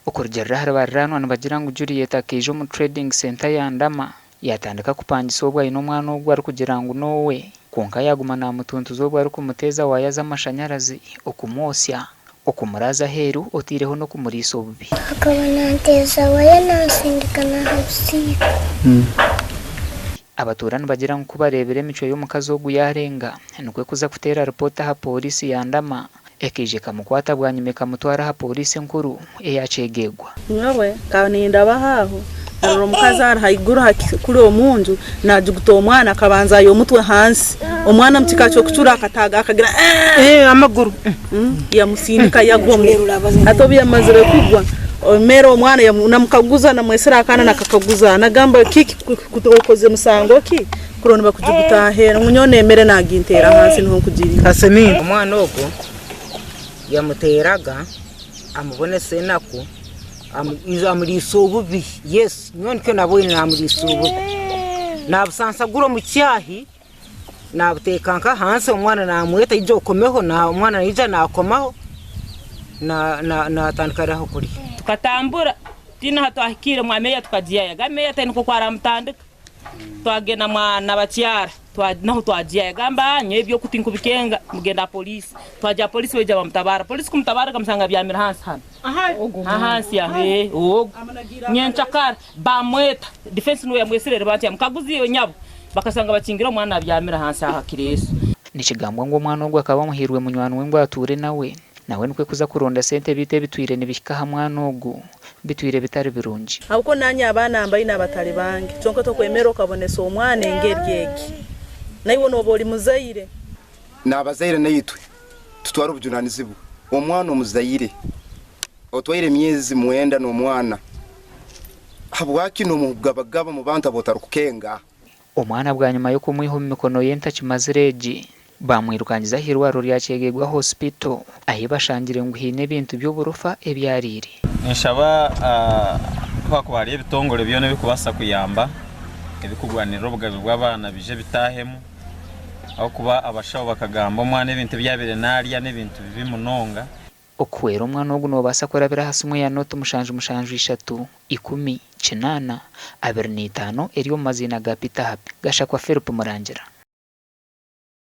Okurugirira harabarano nibagira ngu Juliet akaijo mu trading center ya Ndama yatandika kupangisa obwayi n'omwana ogwo ari kugira ngu nowe konka yaguma namutuntuza obwo ari kumuteza waya z'amashanyarazi okumosya okumuraza heru otireho no kumurisa obubi akaba nanteza waya nasindika na habusika. Abaturani bagira ngu kubarebera emico y'omukazi ogwo yarenga nikwe kuza kutera report ha polisi ya Ndama ekije kamukwata bwanyime kamutwara ha polisi nkuru eyacegegwa. Nyawe kaninda bahaho aro mukazi ari haiguru kuri omunju najuguta omwana akabanza yo mutwe hansi omwana mutikacho kucura akataga akagira amaguru yamusindika yagomwe atobiya mazire kugwa omero omwana namukaguza namwesera akana nakakaguza nagamba kiki kutokoze musango ki kurone bakujuguta hera munyone emere nagintera hansi niho kugiri kaseni omwana ogwo yamuteraga amubone senako amuriso obubi yes nyon ke nabone namuriso obubi nabusansaguro mu cyahi nabutekanka hansi omwana namweta ijo komeho na omwana ija nakomaho na tankaraho kuri tukatambura tina hatwahikire mwameya tukajiya gameya tenko kwara mutandika twagena mwana bacyara naho twajiya gamba nyebyo kutinku bikenga mugenda polisi twaja polisi weja bamutabara polisi kumutabara kamusanga byamira hansi hano hansi ya ogo nyenchakara bamweta defense no yamweserere bati mukaguzi yo nyabo bakasanga bakingira mwana byamira hansi aha kireso nikigambwa ngo mwana ogwo akaba muhirwe munywano w'ingwa ature nawe nikwe kuza kuronda sente bite bitwire nibishika hamwana ogwo bitwire bitari birungi ahubwo nanya abana ambaye nabatari bange cyonko to kwemera ukabonesa omwana engeryeki nayo noboli muzayire nabazayire nayitwe tutwara ubujunanizibu omwana omuzayire otwaire myezi mwenda no mwana habwaki no mugabagaba mu bantu abotara kukenga omwana bwanyuma yo kumwiho mu mikono yenta kimazireji bamwirukangiza hirwaro ryacegegwa hospital ahi bashangire ngo hine ibintu by'uburufa ebyarire nshaba twakubariye ibitongore byone bikubasa kuyamba ibikugwanira ubugabe bw'abana bije bitahemu aho kuba abashaho bakagamba omwana ibintu byabire narya n'ibintu bibi munonga okwera omwana ogwo nobasa kurabira hasi mwe ya note mushanju 3 10 9 25 eri mu mazina ga Peter Happy gashakwa Philip Murangira.